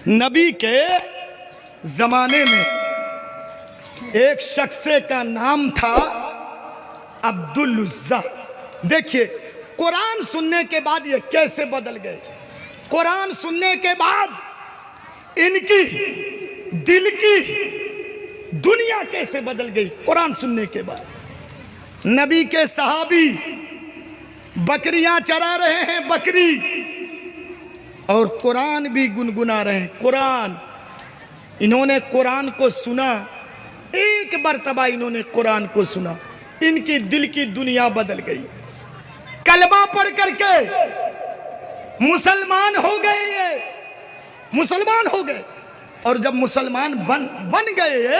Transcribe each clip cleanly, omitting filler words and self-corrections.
नबी के ज़माने में एक शख्स का नाम था अब्दुल उज़्ज़ा। देखिए, कुरान सुनने के बाद ये कैसे बदल गए। कुरान सुनने के बाद इनकी दिल की दुनिया कैसे बदल गई। कुरान सुनने के बाद नबी के सहाबी बकरियां चरा रहे हैं, बकरी, और कुरान भी गुनगुना रहे हैं। कुरान, इन्होंने कुरान को सुना, एक मर्तबा इन्होंने कुरान को सुना, इनकी दिल की दुनिया बदल गई। कलमा पढ़ करके मुसलमान हो गए, ये मुसलमान हो गए। और जब मुसलमान बन गए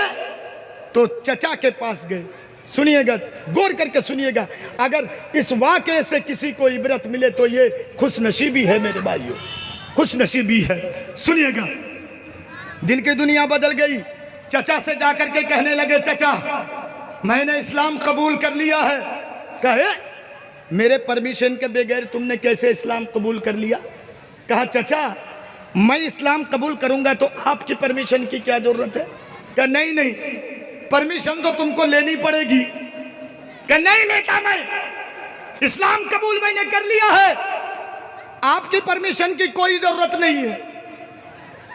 तो चचा के पास गए। सुनिएगा, गौर करके सुनिएगा, अगर इस वाक़े से किसी को इबरत मिले तो ये खुशनसीबी है मेरे भाइयों, खुशनसीबी है। सुनिएगा, दिल की दुनिया बदल गई। चचा से जाकर के कहने लगे, चचा मैंने इस्लाम कबूल कर लिया है। कहे, मेरे परमिशन के बगैर तुमने कैसे इस्लाम कबूल कर लिया। कहा, चचा मैं इस्लाम कबूल करूंगा तो आपकी परमिशन की क्या जरूरत है। कहा, नहीं नहीं, परमिशन तो तुमको लेनी पड़ेगी। कहा, नहीं लेता, मैं इस्लाम कबूल मैंने कर लिया है, आपकी परमिशन की कोई जरूरत नहीं है।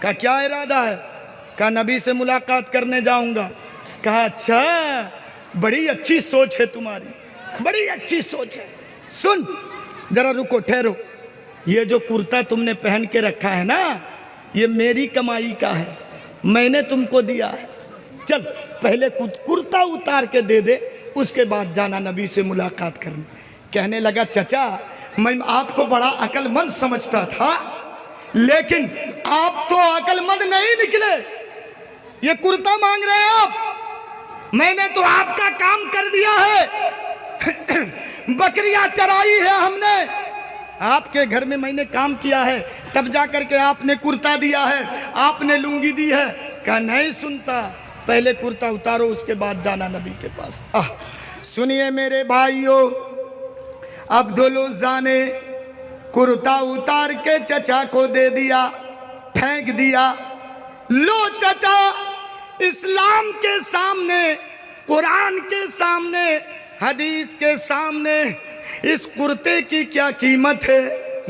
कहा, क्या इरादा है। कहा, नबी से मुलाकात करने जाऊंगा। कहा, अच्छा, बड़ी अच्छी सोच है तुम्हारी, बड़ी अच्छी सोच है। सुन जरा, रुको, ठहरो, ये जो कुर्ता तुमने पहन के रखा है ना, ये मेरी कमाई का है, मैंने तुमको दिया है। चल पहले कुर्ता उतार के दे दे, उसके बाद जाना नबी से मुलाकात करने। कहने लगा, चचा मैं आपको बड़ा अक्लमंद समझता था, लेकिन आप तो अक्लमंद नहीं निकले। ये कुर्ता मांग रहे हैं आप, मैंने तो आपका काम कर दिया है। बकरियां चराई है हमने, आपके घर में मैंने काम किया है, तब जाकर के आपने कुर्ता दिया है, आपने लुंगी दी है। कहा, नहीं सुनता, पहले कुर्ता उतारो, उसके बाद जाना नबी के पास। सुनिए मेरे भाइयों, अब्दुल उज़्ज़ा ने कुर्ता उतार के चचा को दे दिया, फेंक दिया। लो चचा, इस्लाम के सामने, कुरान के सामने, हदीस के सामने इस कुर्ते की क्या कीमत है।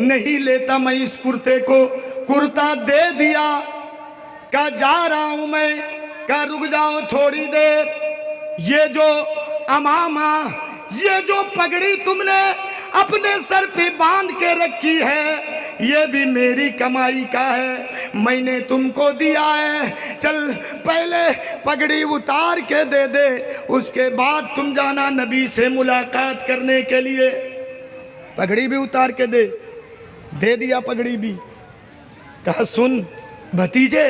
नहीं लेता मैं इस कुर्ते को। कुर्ता दे दिया। कहा, जा रहा हूं मैं। कहा, रुक जाओ थोड़ी देर, ये जो अमामा, ये जो पगड़ी तुमने अपने सर पे बांध के रखी है, ये भी मेरी कमाई का है, मैंने तुमको दिया है। चल पहले पगड़ी उतार के दे दे, उसके बाद तुम जाना नबी से मुलाकात करने के लिए। पगड़ी भी उतार के दे दिया पगड़ी भी। कहा, सुन भतीजे,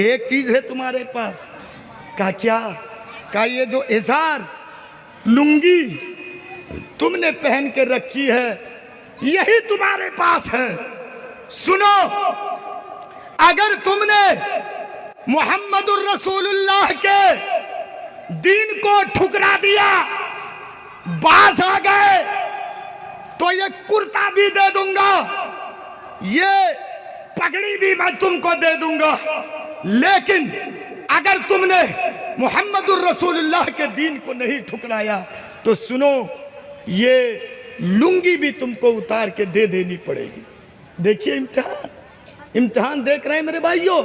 एक चीज है तुम्हारे पास। कहा, क्या। कहा, ये जो इज़ार, लुंगी तुमने पहन के रखी है, यही तुम्हारे पास है। सुनो, अगर तुमने मुहम्मदुर रसूलुल्लाह के दीन को ठुकरा दिया, बाज आ गए, तो ये कुर्ता भी दे दूंगा, ये पगड़ी भी मैं तुमको दे दूंगा। लेकिन अगर तुमने मुहम्मदुर रसूलुल्लाह के दीन को नहीं ठुकराया तो सुनो, ये लुंगी भी तुमको उतार के दे देनी पड़ेगी। देखिए इम्तिहान, इम्तिहान देख रहे हैं मेरे भाइयों,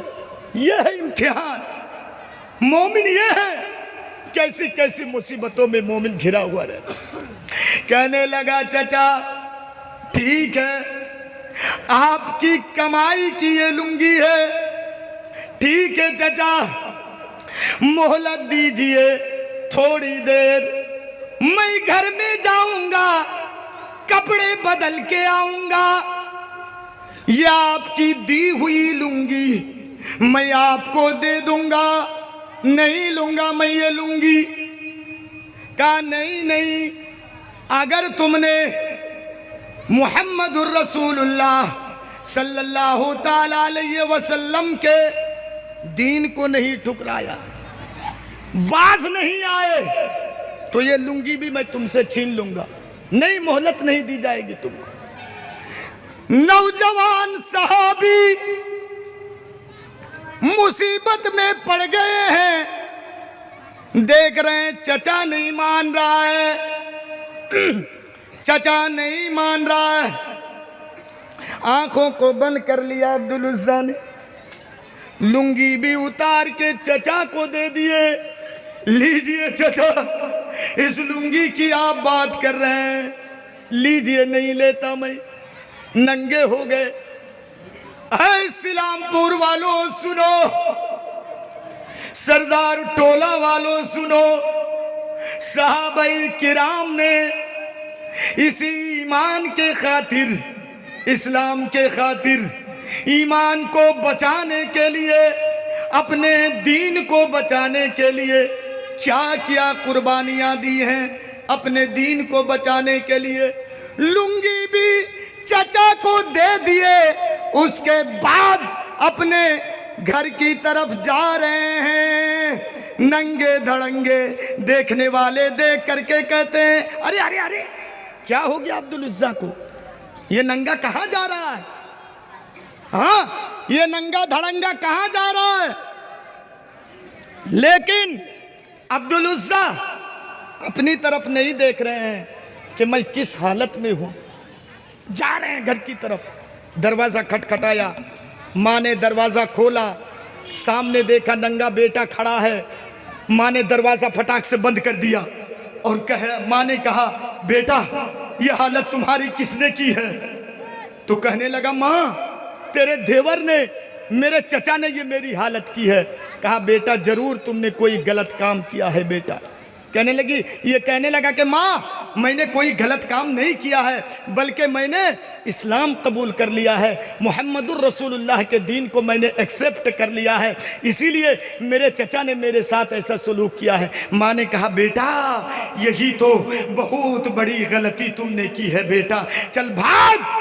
ये है इम्तिहान। मोमिन ये है, कैसी कैसी मुसीबतों में मोमिन घिरा हुआ रहता। कहने लगा, चचा ठीक है, आपकी कमाई की ये लुंगी है, ठीक है चचा, मोहलत दीजिए थोड़ी देर, मैं घर में जाऊंगा, कपड़े बदल के आऊंगा। ये आपकी दी हुई लुंगी मैं आपको दे दूंगा, नहीं लूंगा मैं ये लुंगी। कहा, नहीं नहीं, अगर तुमने मुहम्मदुर रसूलुल्लाह सल्लल्लाहु ताला अलैहि वसल्लम के दीन को नहीं ठुकराया, बाज नहीं आए, तो ये लुंगी भी मैं तुमसे छीन लूंगा, नहीं मोहलत नहीं दी जाएगी तुमको। नौजवान सहाबी मुसीबत में पड़ गए हैं। देख रहे हैं चचा नहीं मान रहा है, चचा नहीं मान रहा है। आंखों को बंद कर लिया अब्दुल उज़्ज़ा ने, लुंगी भी उतार के चचा को दे दिए। लीजिए चचा, इस लुंगी की आप बात कर रहे हैं, लीजिए। नहीं लेता मैं, नंगे हो गए। ऐ इस्लामपुर वालों सुनो, सरदार टोला वालों सुनो, सहाबाए किराम ने इसी ईमान के खातिर, इस्लाम के खातिर, ईमान को बचाने के लिए, अपने दीन को बचाने के लिए क्या क्या कुर्बानियां दी हैं। अपने दीन को बचाने के लिए लुंगी भी चचा को दे दिए। उसके बाद अपने घर की तरफ जा रहे हैं नंगे धड़ंगे। देखने वाले देख करके कहते हैं, अरे अरे अरे क्या हो गया अब्दुल उज़्ज़ा को, ये नंगा कहाँ जा रहा है? हाँ, ये नंगा धड़ंगा कहाँ जा रहा है? लेकिन अब्दुल उज़्ज़ा अपनी तरफ नहीं देख रहे हैं कि मैं किस हालत में हूँ। जा रहे हैं घर की तरफ। दरवाज़ा खटखटाया, माँ ने दरवाज़ा खोला, सामने देखा नंगा बेटा खड़ा है। माँ ने दरवाज़ा फटाक से बंद कर दिया और माँ ने कहा, बेटा ये हालत तुम्हारी किसने की है? तो कहने लगा, माँ तेरे देवर ने, मेरे चचा ने ये मेरी हालत की है। कहा, बेटा जरूर तुमने कोई गलत काम किया है बेटा। कहने लगी, ये कहने लगा कि माँ मैंने कोई गलत काम नहीं किया है, बल्कि मैंने इस्लाम कबूल कर लिया है, मुहम्मदुर रसूलुल्लाह के दीन को मैंने एक्सेप्ट कर लिया है, इसीलिए मेरे चचा ने मेरे साथ ऐसा सलूक किया है। माँ ने कहा, बेटा यही तो बहुत बड़ी गलती तुमने की है बेटा, चल भाग,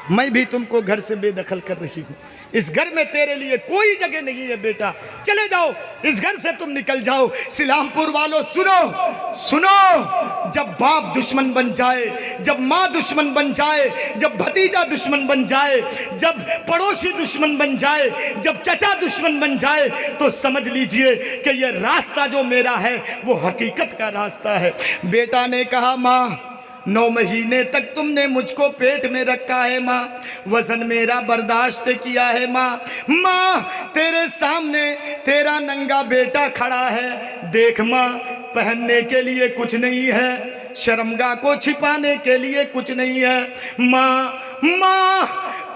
मैं भी तुमको घर से बेदखल कर रही हूँ। इस घर में तेरे लिए कोई जगह नहीं है बेटा, चले जाओ, इस घर से तुम निकल जाओ। इस्लामपुर वालों सुनो सुनो, जब बाप दुश्मन बन जाए, जब माँ दुश्मन बन जाए, जब भतीजा दुश्मन बन जाए, जब पड़ोसी दुश्मन बन जाए, जब चचा दुश्मन बन जाए, तो समझ लीजिए कि ये रास्ता जो मेरा है वो हकीकत का रास्ता है। बेटा ने कहा, माँ 9 महीने तक तुमने मुझको पेट में रखा है माँ, वजन मेरा बर्दाश्त किया है माँ। माँ तेरे सामने तेरा नंगा बेटा खड़ा है, देख माँ पहनने के लिए कुछ नहीं है, शर्मगाह को छिपाने के लिए कुछ नहीं है। माँ माँ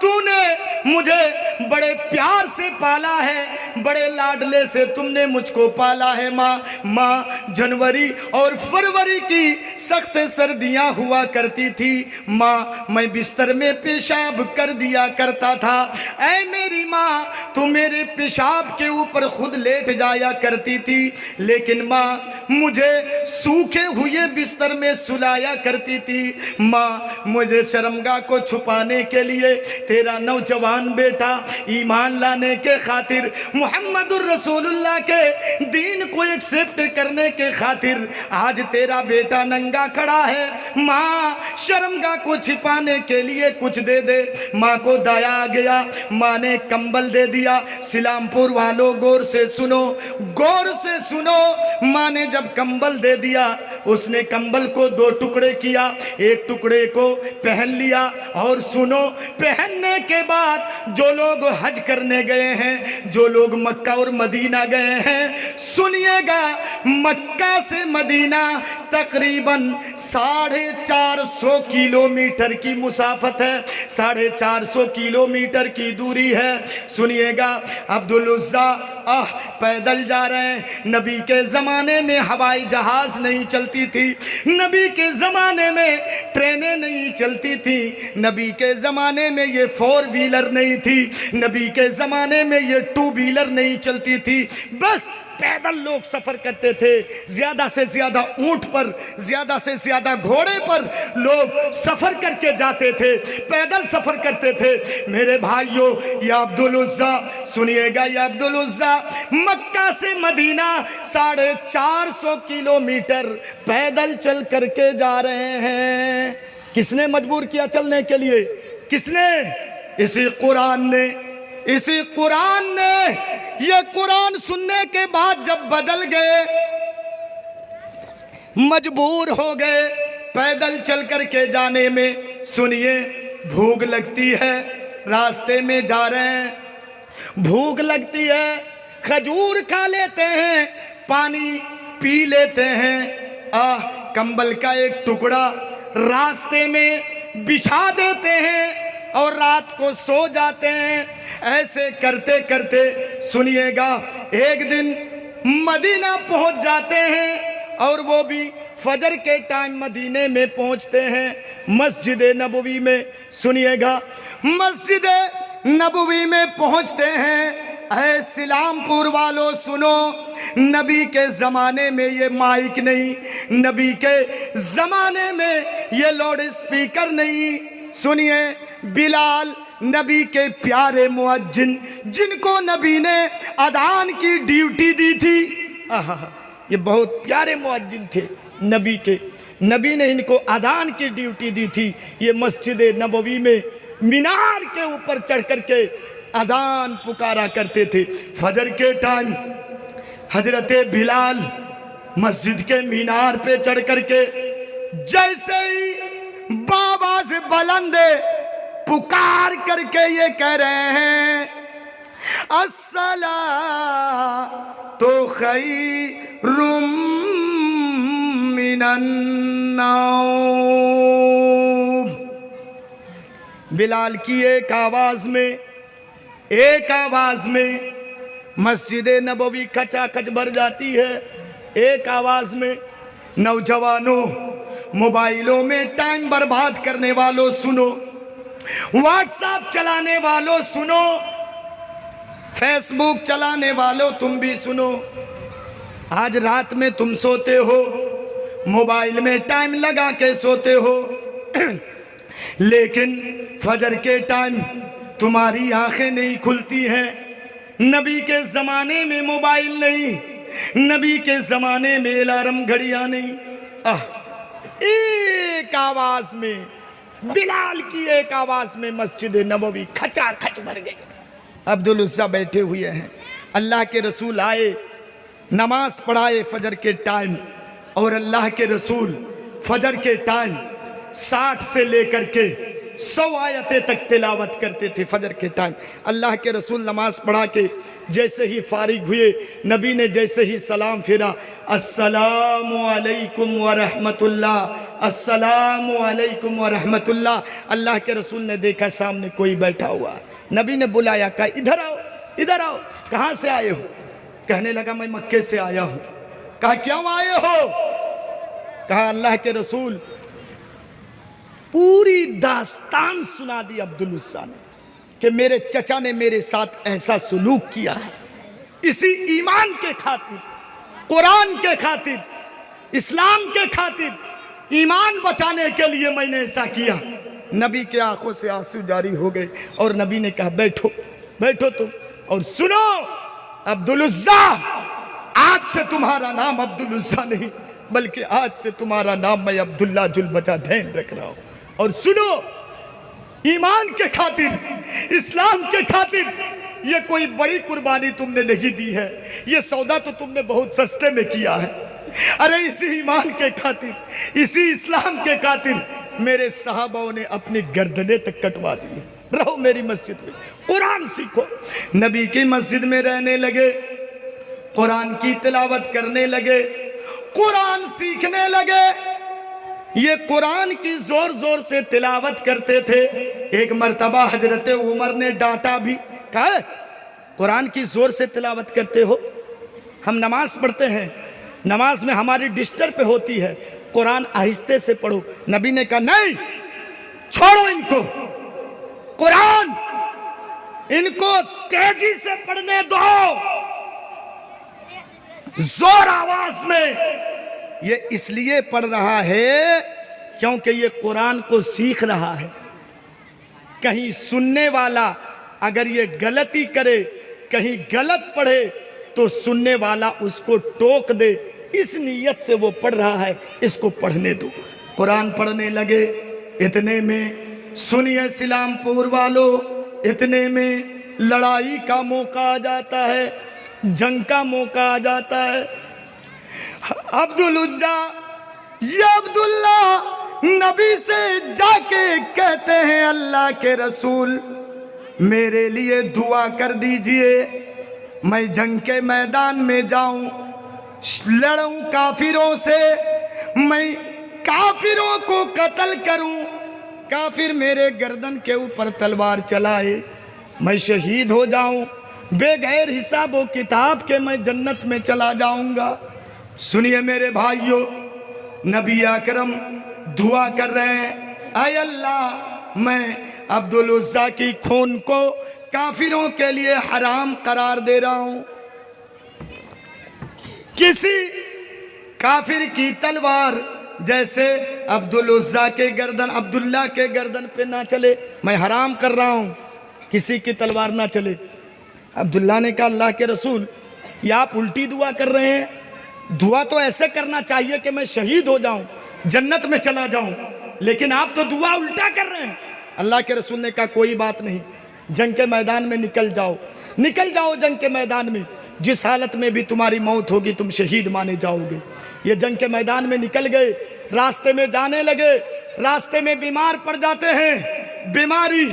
तूने मुझे बड़े प्यार से पाला है, बड़े लाडले से तुमने मुझको पाला है माँ। माँ जनवरी और फरवरी की सख्त सर्दियाँ हुआ करती थी माँ, मैं बिस्तर में पेशाब कर दिया करता था। ऐ मेरी माँ तू मेरे पेशाब के ऊपर खुद लेट जाया करती थी, लेकिन माँ मुझे सूखे हुए बिस्तर में सुलाया करती थी। माँ मुझे शर्मगाह को छुपाने के लिए तेरा नौजवान बेटा ईमान लाने के खातिर, मुहम्मदुर रसूलुल्लाह के दीन को एक्सेप्ट करने के खातिर आज तेरा बेटा नंगा खड़ा है। माँ शर्मगाह को छिपाने के लिए कुछ दे दे। माँ को दया आ गया, माँ ने कंबल दे दिया। सिलामपुर वालों गौर से सुनो, गौर से सुनो। माँ ने जब कंबल दे दिया, उसने कंबल को 2 टुकड़े किया, एक टुकड़े को पहन लिया। और सुनो, पहनने के बाद जो लोग हज करने गए हैं, जो लोग मक्का और मदीना गए हैं, सुनिएगा मक्का से मदीना तकरीबन 450 किलोमीटर की मुसाफत है, 450 किलोमीटर की दूरी है। सुनिएगा अब्दुल उज़्ज़ा पैदल जा रहे हैं। नबी के ज़माने में हवाई जहाज़ नहीं चलती थी, नबी के ज़माने में ट्रेनें नहीं चलती थी, नबी के ज़माने में ये 4 व्हीलर नहीं थी, नबी के ज़माने में ये 2 व्हीलर नहीं चलती थी। बस पैदल लोग सफ़र करते थे, ज़्यादा से ज़्यादा ऊँट पर, ज़्यादा से ज़्यादा घोड़े पर लोग सफ़र करके जाते थे, पैदल सफ़र करते थे। मेरे भाइयों, ये अब्दुल उज़्ज़ा सुनिएगा, ये अब्दुल उज़्ज़ा मक्का से मदीना 450 किलोमीटर पैदल चल करके जा रहे हैं। किसने मजबूर किया चलने के लिए? किसने? इसी कुरान ने, इसी कुरान ने, ये कुरान सुनने के बाद जब बदल गए, मजबूर हो गए पैदल चल कर के जाने में। सुनिए, भूख लगती है, रास्ते में जा रहे हैं, भूख लगती है, खजूर खा लेते हैं, पानी पी लेते हैं, कंबल का एक टुकड़ा रास्ते में बिछा देते हैं और रात को सो जाते हैं। ऐसे करते करते सुनिएगा, एक दिन मदीना पहुंच जाते हैं और वो भी फजर के टाइम मदीने में पहुंचते हैं, मस्जिद नबवी में। सुनिएगा, मस्जिद नबवी में पहुंचते हैं। ऐ सिलामपुर वालों सुनो, नबी के ज़माने में ये माइक नहीं, नबी के ज़माने में ये लाउड स्पीकर नहीं। सुनिए, बिलाल नबी के प्यारे मुअज्जिन, जिनको नबी ने अदान की ड्यूटी दी थी, ये बहुत प्यारे मुअज्जिन थे नबी के, नबी ने इनको अदान की ड्यूटी दी थी। ये मस्जिद नबवी में मीनार के ऊपर चढ़ कर के अदान पुकारा करते थे। फजर के टाइम हजरत बिलाल मस्जिद के मीनार पे चढ़ कर के जैसे ही बाबा से बुलंद पुकार करके ये कह रहे हैं, अस्सला तो खैरुम मिनन नौम। बिलाल की एक आवाज में मस्जिद नबवी खचाखच भर जाती है। एक आवाज में नौजवानों, मोबाइलों में टाइम बर्बाद करने वालों सुनो, व्हाट्सएप चलाने वालों सुनो, फेसबुक चलाने वालों तुम भी सुनो। आज रात में तुम सोते हो, मोबाइल में टाइम लगा के सोते हो, लेकिन फजर के टाइम तुम्हारी आंखें नहीं खुलती हैं। नबी के ज़माने में मोबाइल नहीं, नबी के ज़माने में अलार्म घड़ियाँ नहीं। एक आवाज़ में, बिलाल की एक आवाज़ में मस्जिद नबवी खचाखच भर गई। अब्दुल उज़्ज़ा बैठे हुए हैं, अल्लाह के रसूल आए, नमाज पढ़ाए फजर के टाइम, और अल्लाह के रसूल फजर के टाइम 60 से लेकर के 100 आयतें तक तिलावत करते थे फजर के टाइम। अल्लाह के रसूल नमाज पढ़ा के जैसे ही फारिग हुए, नबी ने जैसे ही सलाम फिरा, अस्सलामु अलैकुम व रहमतुल्लाह, अस्सलामु अलैकुम व रहमतुल्लाह। अल्लाह के रसूल ने देखा सामने कोई बैठा हुआ, नबी ने बुलाया, कहा इधर आओ, इधर आओ। कहाँ से आए हो? कहने लगा मैं मक्के से आया हूँ। कहा क्यों आए हो? कहा अल्लाह के रसूल, पूरी दास्तान सुना दी अब्दुल उज़्ज़ा ने कि मेरे चचा ने मेरे साथ ऐसा सुलूक किया है, इसी ईमान के खातिर, कुरान के खातिर, इस्लाम के खातिर, ईमान बचाने के लिए मैंने ऐसा किया। नबी के आंखों से आंसू जारी हो गए और नबी ने कहा बैठो, बैठो तुम और सुनो अब्दुल उज़्ज़ा, आज से तुम्हारा नाम अब्दुल उज़्ज़ा नहीं, बल्कि आज से तुम्हारा नाम मैं अब्दुल्लाह जुल बजादैन रख रहा हूँ। और सुनो, ईमान के खातिर, इस्लाम के खातिर ये कोई बड़ी कुर्बानी तुमने नहीं दी है, ये सौदा तो तुमने बहुत सस्ते में किया है। अरे इसी ईमान के खातिर, इसी इस्लाम के खातिर मेरे सहाबाओं ने अपनी गर्दनें तक कटवा दी है। रहो मेरी मस्जिद में, कुरान सीखो। नबी की मस्जिद में रहने लगे, कुरान की तिलावत करने लगे, कुरान सीखने लगे। ये कुरान की जोर जोर से तिलावत करते थे। एक मर्तबा हजरत उमर ने डांटा भी, कहा कुरान की जोर से तिलावत करते हो, हम नमाज पढ़ते हैं, नमाज में हमारी डिस्टर्ब होती है, कुरान आहिस्ते से पढ़ो। नबी ने कहा नहीं, छोड़ो इनको, कुरान इनको तेजी से पढ़ने दो, जोर आवाज में। ये इसलिए पढ़ रहा है क्योंकि ये कुरान को सीख रहा है। कहीं सुनने वाला अगर ये गलती करे, कहीं गलत पढ़े, तो सुनने वाला उसको टोक दे, इस नीयत से वो पढ़ रहा है, इसको पढ़ने दो। कुरान पढ़ने लगे। इतने में सुनिए सिलामपुर वालों, इतने में लड़ाई का मौका आ जाता है, जंग का मौका आ जाता है। अब्दुल उज्जा या अब्दुल्ला नबी से जाके कहते हैं, अल्लाह के रसूल मेरे लिए दुआ कर दीजिए, मैं जंग के मैदान में जाऊं, लड़ूं काफिरों से, मैं काफिरों को कत्ल करूं, काफिर मेरे गर्दन के ऊपर तलवार चलाए, मैं शहीद हो जाऊं, बेगैर हिसाब व किताब के मैं जन्नत में चला जाऊंगा। सुनिए मेरे भाइयों, नबी अकरम दुआ कर रहे हैं, ऐ अल्लाह मैं अब्दुल उज़्ज़ा की खून को काफिरों के लिए हराम करार दे रहा हूं। किसी काफिर की तलवार जैसे अब्दुल उज़्ज़ा के गर्दन, अब्दुल्ला के गर्दन पे ना चले, मैं हराम कर रहा हूं, किसी की तलवार ना चले। अब्दुल्ला ने कहा, अल्लाह के रसूल ये आप उल्टी दुआ कर रहे हैं, दुआ तो ऐसे करना चाहिए कि मैं शहीद हो जाऊं, जन्नत में चला जाऊं, लेकिन आप तो दुआ उल्टा कर रहे हैं। अल्लाह के रसूल ने कहा, कोई बात नहीं, जंग के मैदान में निकल जाओ, निकल जाओ जंग के मैदान में, जिस हालत में भी तुम्हारी मौत होगी तुम शहीद माने जाओगे। ये जंग के मैदान में निकल गए, रास्ते में जाने लगे, रास्ते में बीमार पड़ जाते हैं, बीमारी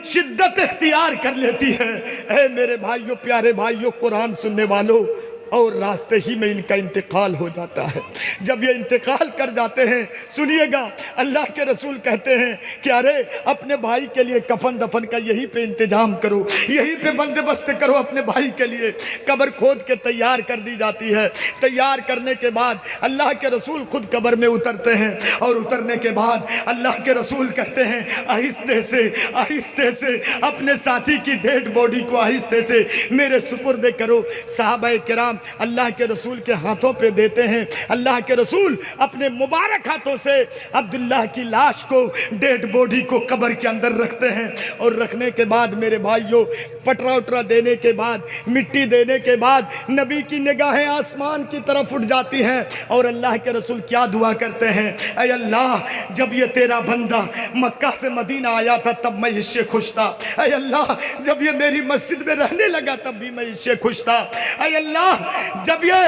शिद्दत इख्तियार कर लेती है। ऐ मेरे भाइयों, प्यारे भाइयों, कुरान सुनने वालों, और रास्ते ही में इनका इंतकाल हो जाता है। जब ये इंतकाल कर जाते हैं, सुनिएगा, अल्लाह के रसूल कहते हैं कि अरे अपने भाई के लिए कफन दफन का यहीं पे इंतजाम करो, यहीं पे बंदोबस्त करो अपने भाई के लिए। कब्र खोद के तैयार कर दी जाती है। तैयार करने के बाद अल्लाह के रसूल खुद कब्र में उतरते हैं, और उतरने के बाद अल्लाह के रसूल कहते हैं, आहिस्ते से अपने साथी की डेड बॉडी को आहिस्ते से मेरे सुपुर्द करो। सहाबाए किराम अल्लाह के रसूल के हाथों पे देते हैं। अल्लाह के रसूल अपने मुबारक हाथों से अब्दुल्ला की लाश को, डेड बॉडी को कब्र के अंदर रखते हैं, और रखने के बाद मेरे भाइयों, पटरा उटरा देने के बाद, मिट्टी देने के बाद नबी की निगाहें आसमान की तरफ उठ जाती हैं, और अल्लाह के रसूल क्या दुआ करते हैं, ऐ अल्लाह जब ये तेरा बंदा मक्का से मदीना आया था तब मैं इससे खुश था, ऐ अल्लाह जब ये मेरी मस्जिद में रहने लगा तब भी मैं इससे खुश था, ऐ अल्लाह जब ये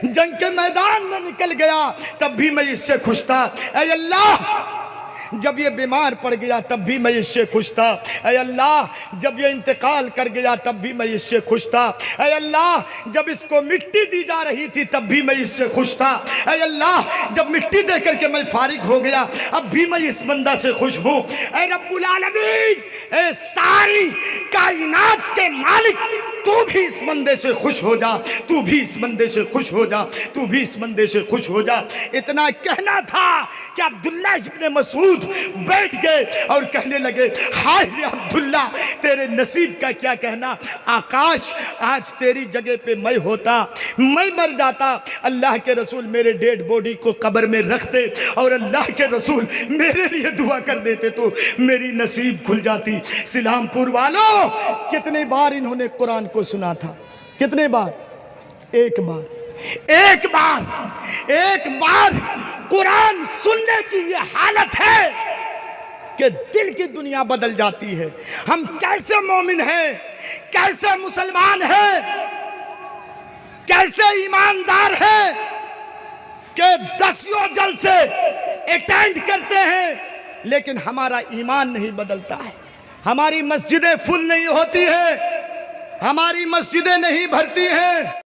जंग के मैदान में निकल गया तब भी मैं इससे खुश था, ऐ अल्लाह जब ये बीमार पड़ गया तब भी मैं इससे खुश था, ऐ अल्लाह जब ये इंतकाल कर गया तब भी मैं इससे खुश था, ऐ अल्लाह जब इसको मिट्टी दी जा रही थी तब भी मैं इससे खुश था, ऐ अल्लाह जब मिट्टी दे करके मैं फारिग हो गया अब भी मैं इस बंदा से खुश हूँ। ऐ रब्बुल आलमीन, ऐ सारी कायनात के मालिक, तू भी इस बंदे से खुश हो जा, तू भी इस बंदे से खुश हो जा, तू भी इस बंदे से खुश हो जा। इतना कहना था कि अब्दुल्ला इब्ने मसूद बैठ गए और कहने लगे, हाय रे अब्दुल्ला, तेरे नसीब का क्या कहना, आकाश आज तेरी जगह पे मैं होता, मैं मर जाता, अल्लाह के रसूल मेरे डेड बॉडी को कब्र में रखते और अल्लाह के रसूल मेरे लिए दुआ कर देते तो मेरी नसीब खुल जाती। सिलामपुर वालों, कितनी बार इन्होंने कुरान को सुना था, कितने बार, एक बार कुरान सुनने की ये हालत है कि दिल की दुनिया बदल जाती है। हम कैसे मोमिन हैं, कैसे मुसलमान हैं, कैसे ईमानदार हैं कि दसियों जलसे अटेंड करते हैं लेकिन हमारा ईमान नहीं बदलता है, हमारी मस्जिदें फुल नहीं होती है, हमारी मस्जिदें नहीं भरती हैं।